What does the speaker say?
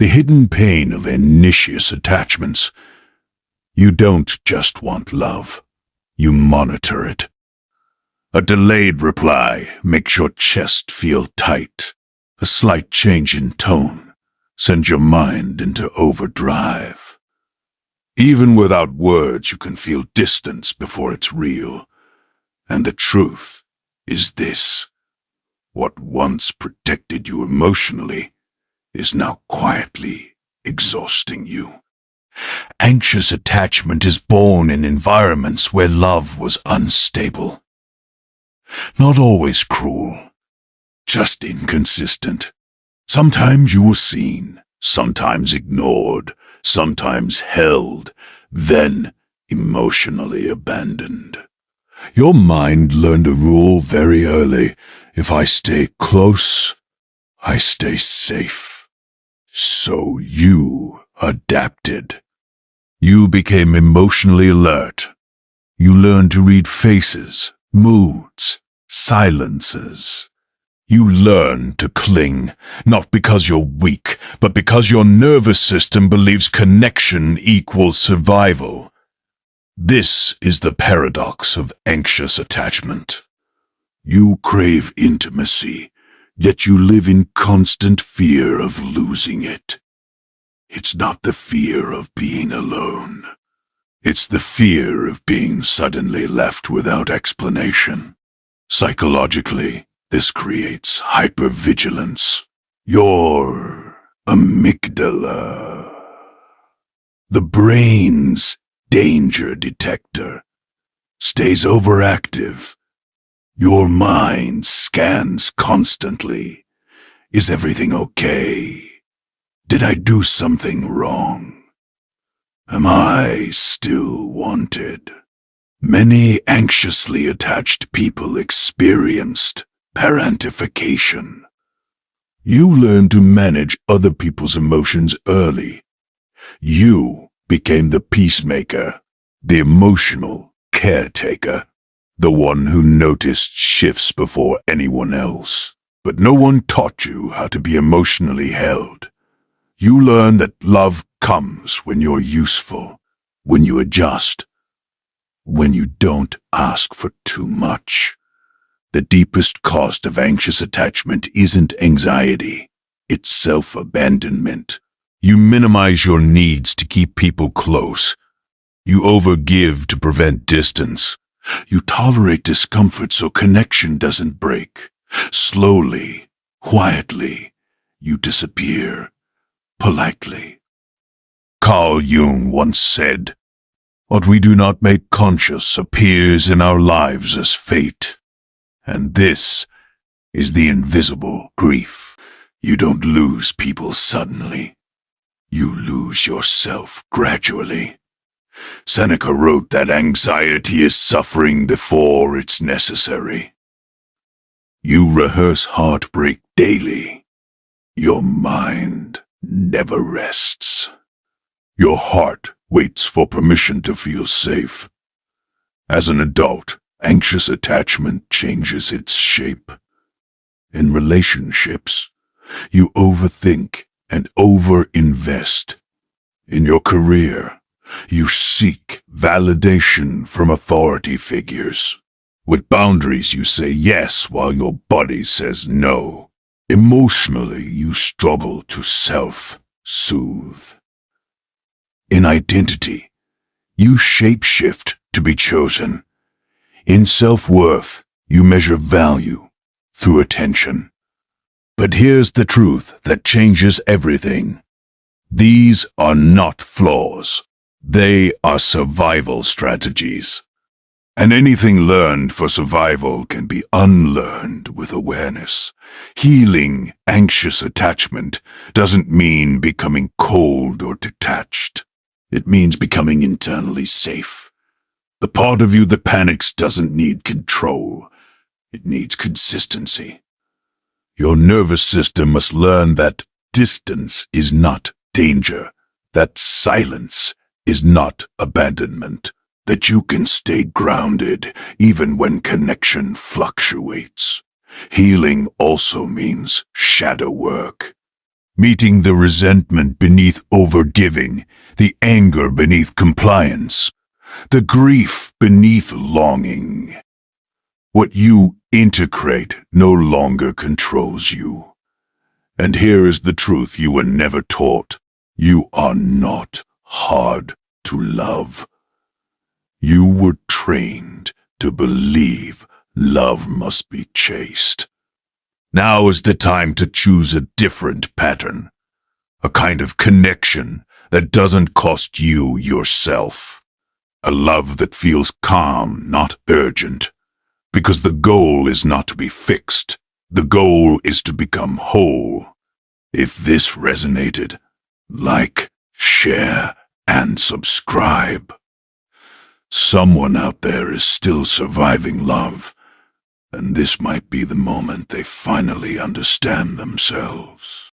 the hidden pain of initious attachments. You don't just want love, you monitor it. A delayed reply makes your chest feel tight. A slight change in tone sends your mind into overdrive. Even without words, you can feel distance before it's real. And the truth is this: what once protected you emotionally is now quietly exhausting you. Anxious attachment is born in environments where love was unstable. Not always cruel, just inconsistent. Sometimes you were seen, sometimes ignored, sometimes held, then emotionally abandoned. Your mind learned a rule very early: if I stay close, I stay safe. So you adapted. You became emotionally alert. You learned to read faces, moods, silences. You learn to cling, not because you're weak, but because your nervous system believes connection equals survival. This is the paradox of anxious attachment. You crave intimacy, yet you live in constant fear of losing it. It's not the fear of being alone. It's the fear of being suddenly left without explanation. Psychologically, this creates hypervigilance. Your amygdala, the brain's danger detector, stays overactive. Your mind scans constantly. Is everything okay? Did I do something wrong? Am I still wanted? Many anxiously attached people experienced parentification. You learn to manage other people's emotions early. You became the peacemaker, the emotional caretaker, the one who noticed shifts before anyone else. But no one taught you how to be emotionally held. You learn that love comes when you're useful, when you adjust, when you don't ask for too much. The deepest cost of anxious attachment isn't anxiety, it's self-abandonment. You minimize your needs to keep people close. You overgive to prevent distance. You tolerate discomfort so connection doesn't break. Slowly, quietly, you disappear, politely. Carl Jung once said, "What we do not make conscious appears in our lives as fate." And this is the invisible grief. You don't lose people suddenly. You lose yourself gradually. Seneca wrote that anxiety is suffering before it's necessary. You rehearse heartbreak daily. Your mind never rests. Your heart waits for permission to feel safe. As an adult, anxious attachment changes its shape. In relationships, you overthink and overinvest. In your career, you seek validation from authority figures. With boundaries, you say yes while your body says no. Emotionally, you struggle to self-soothe. In identity, you shapeshift to be chosen. In self-worth, you measure value through attention. But here's the truth that changes everything. These are not flaws. They are survival strategies. And anything learned for survival can be unlearned with awareness. Healing anxious attachment doesn't mean becoming cold or detached. It means becoming internally safe. The part of you that panics doesn't need control. It needs consistency. Your nervous system must learn that distance is not danger, that silence is not abandonment, that you can stay grounded even when connection fluctuates. Healing also means shadow work, meeting the resentment beneath overgiving, the anger beneath compliance, the grief beneath longing. What you integrate no longer controls you. And here is the truth you were never taught. You are not hard to love. You were trained to believe love must be chaste. Now is the time to choose a different pattern, a kind of connection that doesn't cost you yourself. A love that feels calm, not urgent, because the goal is not to be fixed. The goal is to become whole. If this resonated, like, share, and subscribe. Someone out there is still surviving love, and this might be the moment they finally understand themselves.